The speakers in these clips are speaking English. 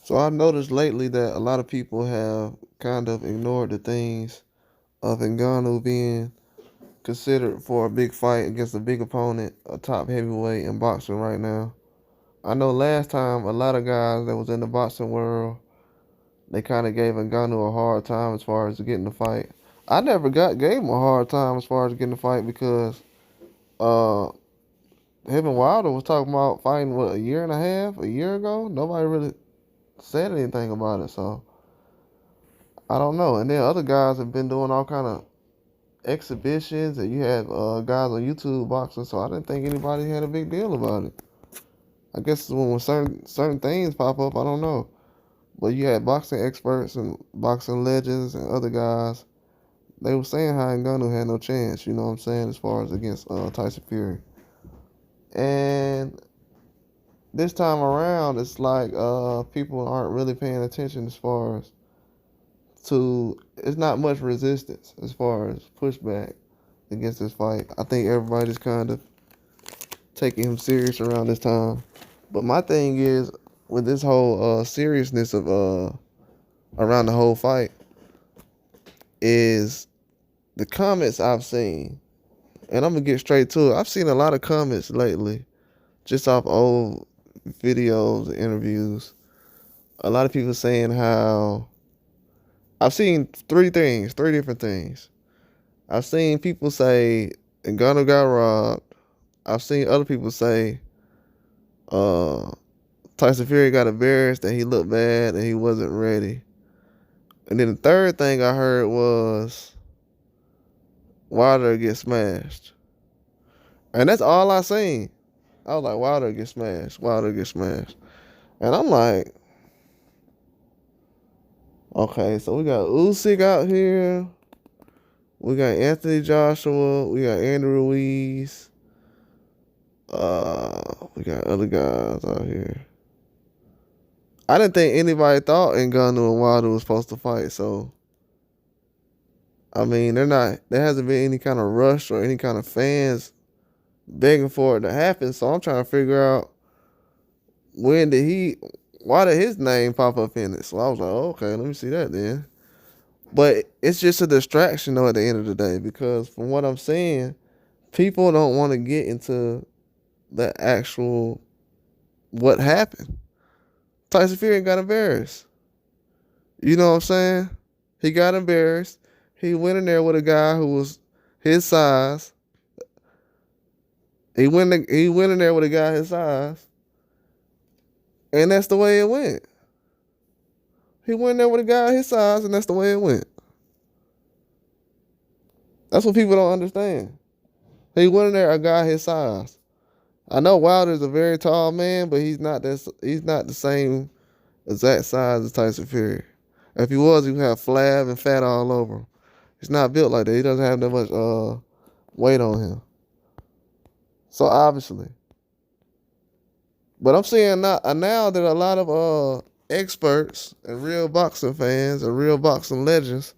So I've noticed lately that a lot of people have kind of ignored the things of Ngannou being considered for a big fight against a big opponent, a top heavyweight in boxing right now. I know last time a lot of guys that was in the boxing world, they kind of gave Ngannou a hard time as far as getting the fight. I never gave him a hard time as far as getting the fight because uh him and Wilder was talking about fighting what, a year and a half, a year ago. Nobody really said anything about it, so I don't know. And then other guys have been doing all kind of exhibitions, and you had guys on YouTube boxing, so I didn't think anybody had a big deal about it. I guess when certain things pop up, I don't know. But you had boxing experts and boxing legends and other guys. They were saying how Ngannou had no chance. You know what I'm saying, as far as against Tyson Fury. And this time around, it's like people aren't really paying attention as far as to. It's not much resistance as far as pushback against this fight. I think everybody's kind of taking him serious around this time. But my thing is with this whole seriousness of around the whole fight is the comments I've seen, and I'm gonna get straight to it. I've seen a lot of comments lately, just off old videos, and interviews. A lot of people saying how I've seen three different things. I've seen people say Ngannou got robbed. I've seen other people say uh, Tyson Fury got embarrassed and he looked bad and he wasn't ready. And then the third thing I heard was Wilder get smashed. And that's all I seen. I was like, Wilder get smashed. Wilder get smashed. And I'm like, okay, so we got Usyk out here. We got Anthony Joshua. We got Andrew Ruiz. We got other guys out here. I didn't think anybody thought Ngannou and Wilder was supposed to fight. So, I mean, there hasn't been any kind of rush or any kind of fans begging for it to happen. So I'm trying to figure out why did his name pop up in it? So I was like, oh, okay, let me see that then. But it's just a distraction though at the end of the day, because from what I'm seeing, people don't want to get into the actual what happened. Tyson Fury got embarrassed. You know what I'm saying? He got embarrassed. He went in there with a guy who was his size. He went in there with a guy his size. And that's the way it went. He went in there with a guy his size, and that's the way it went. That's what people don't understand. He went in there a guy his size. I know Wilder's a very tall man, but he's not the same exact size as Tyson Fury. If he was, he would have flab and fat all over him. He's not built like that. He doesn't have that much weight on him. So obviously. But I'm seeing now that a lot of experts and real boxing fans and real boxing legends,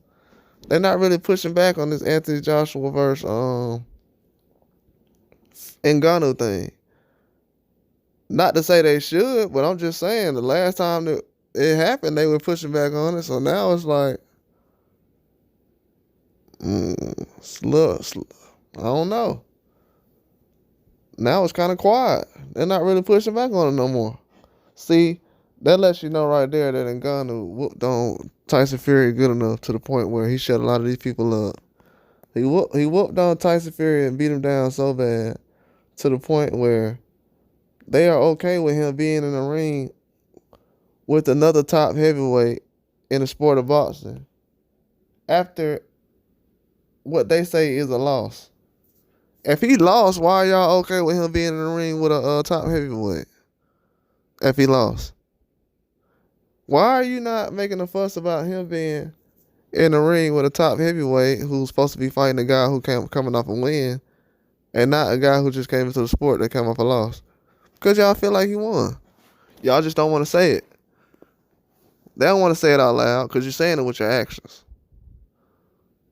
they're not really pushing back on this Anthony Joshua versus Ngannou thing. Not to say they should, but I'm just saying the last time that it happened, they were pushing back on it. So now it's like, I don't know. Now it's kind of quiet. They're not really pushing back on it no more. See, that lets you know right there that Ngannou whooped on Tyson Fury good enough to the point where he shut a lot of these people up. He whooped on Tyson Fury and beat him down so bad to the point where they are okay with him being in the ring with another top heavyweight in the sport of boxing after what they say is a loss. If he lost, why are y'all okay with him being in the ring with a top heavyweight? If he lost, why are you not making a fuss about him being in the ring with a top heavyweight who's supposed to be fighting a guy who coming off a win, and not a guy who just came into the sport that came off a loss? Because y'all feel like he won. Y'all just don't want to say it. They don't want to say it out loud because you're saying it with your actions.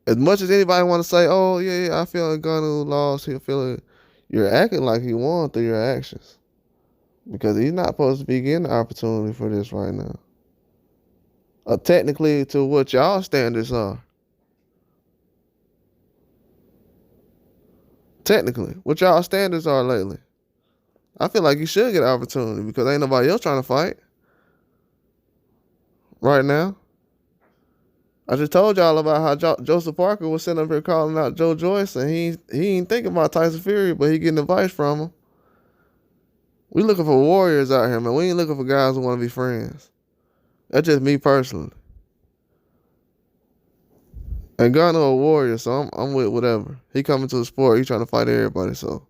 As much as anybody want to say, oh, yeah, I feel Ngannou lost, he'll feel it. You're acting like he won through your actions. Because he's not supposed to be getting the opportunity for this right now. technically to what y'all standards are. Technically, what y'all standards are lately. I feel like you should get an opportunity because ain't nobody else trying to fight right now. I just told y'all about how Joseph Parker was sitting up here calling out Joe Joyce, and he ain't thinking about Tyson Fury, but he getting advice from him. We looking for warriors out here, man. We ain't looking for guys who want to be friends. That's just me personally. And Ngannou a warrior, so I'm with whatever. He coming to the sport, he trying to fight everybody, so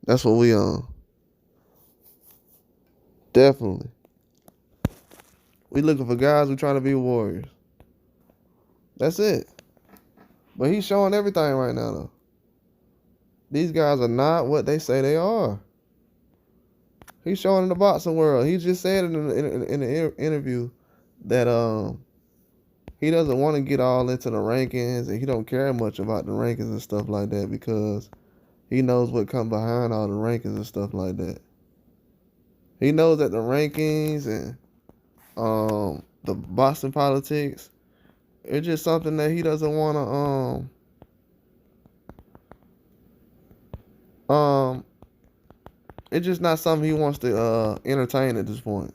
that's what we on. Definitely. We looking for guys who trying to be warriors. That's it. But he's showing everything right now, though. These guys are not what they say they are. He's showing in the boxing world. He just said in the interview that he doesn't want to get all into the rankings, and he don't care much about the rankings and stuff like that because he knows what comes behind all the rankings and stuff like that. He knows that the rankings and the boxing politics, it's just something that he doesn't want to it's just not something he wants to entertain at this point.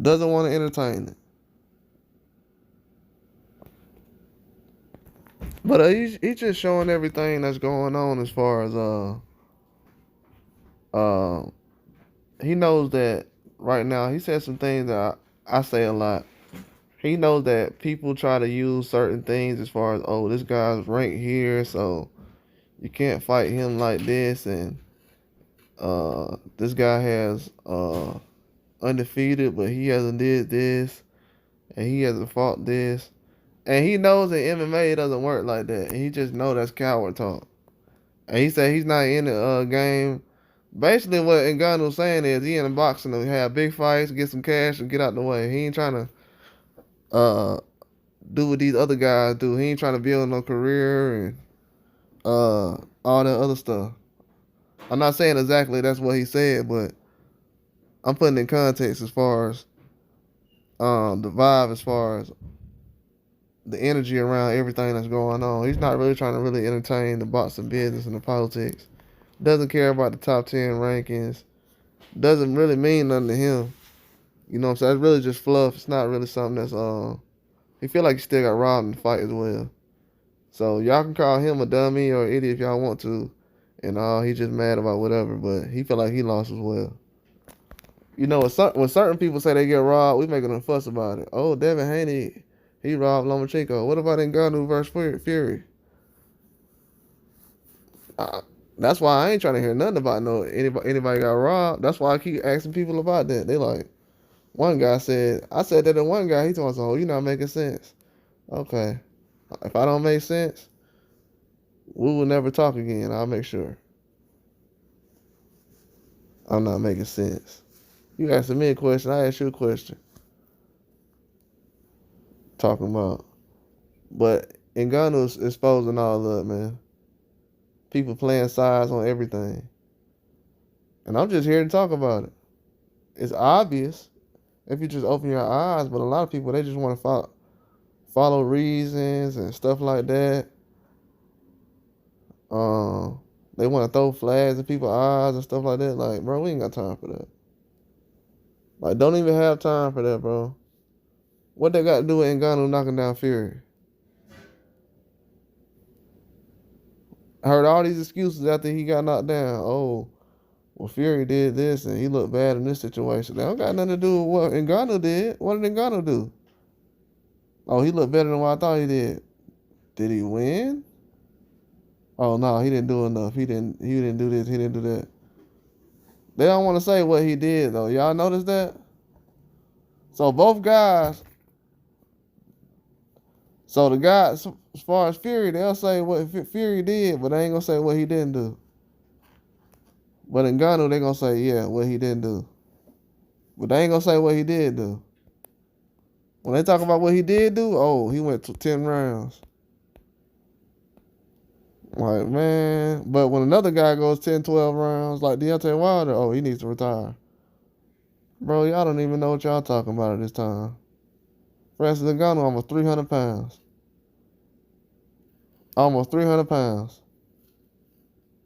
Doesn't want to entertain it. But he's just showing everything that's going on as far as he knows that right now. He said some things that I say a lot. He knows that people try to use certain things as far as, oh, this guy's ranked here, so you can't fight him like this, and this guy has undefeated, but he hasn't did this, and he hasn't fought this. And he knows that MMA doesn't work like that. And he just know that's coward talk. And he said he's not in the game. Basically, what Ngannou's saying is he in the boxing to have big fights, get some cash, and get out the way. He ain't trying to do what these other guys do. He ain't trying to build no career and all that other stuff. I'm not saying exactly that's what he said, but I'm putting in context as far as the vibe, as far as the energy around everything that's going on. He's not really trying to really entertain the boxing business and the politics. Doesn't care about the top 10 rankings. Doesn't really mean nothing to him. You know what I'm saying? It's really just fluff. It's not really something that's he feel like he still got robbed in the fight as well. So y'all can call him a dummy or idiot if y'all want to. And he just mad about whatever, but he feel like he lost as well. You know, when certain people say they get robbed, we making a fuss about it. Oh, Devin Haney, he robbed Lomachenko. What about Ngannou versus Fury? That's why I ain't trying to hear nothing about anybody got robbed. That's why I keep asking people about that. They like, one guy said, I said that to one guy, he told me, oh, you're not making sense. Okay. If I don't make sense, we will never talk again. I'll make sure. I'm not making sense. You asking me a question, I ask you a question. Talking about. But Ngannou's exposing all of it, man. People playing sides on everything. And I'm just here to talk about it. It's obvious if you just open your eyes, but a lot of people, they just want to follow reasons and stuff like that. They want to throw flags in people's eyes and stuff like that. Like, bro, we ain't got time for that. Like, don't even have time for that, bro. What they got to do with Ngannou knocking down Fury? I heard all these excuses after he got knocked down. Oh, well, Fury did this and he looked bad in this situation. That don't got nothing to do with what Ngannou did. What did Ngannou do? Oh, he looked better than what I thought he did. Did he win? Oh no, he didn't do enough. He didn't do this, he didn't do that. They don't want to say what he did though. Y'all notice that? So both guys. So the guys, as far as Fury, they'll say what Fury did, but they ain't gonna say what he didn't do. But in Ngannou, they gonna say, yeah, what he didn't do. But they ain't gonna say what he did do. When they talk about what he did do, oh, he went to 10 rounds. Like, man. But when another guy goes 10, 12 rounds, like Deontay Wilder, oh, he needs to retire. Bro, y'all don't even know what y'all talking about at this time. Francis Ngannou almost 300 pounds. Almost 300 pounds.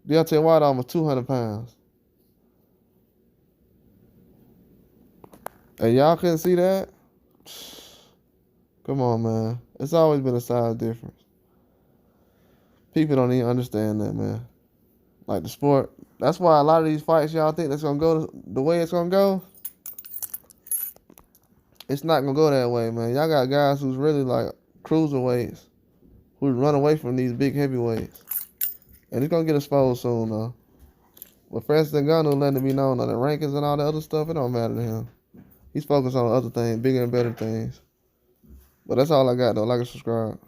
Deontay Wilder almost 200 pounds. And y'all couldn't see that? Come on, man. It's always been a size difference. People don't even understand that, man. Like the sport. That's why a lot of these fights y'all think that's going to go the way it's going to go. It's not going to go that way, man. Y'all got guys who's really like cruiserweights who run away from these big heavyweights. And it's going to get exposed soon, though. But Francis Ngannou letting it be known on the rankings and all the other stuff, it don't matter to him. He's focused on other things, bigger and better things. But that's all I got, though. Like and subscribe.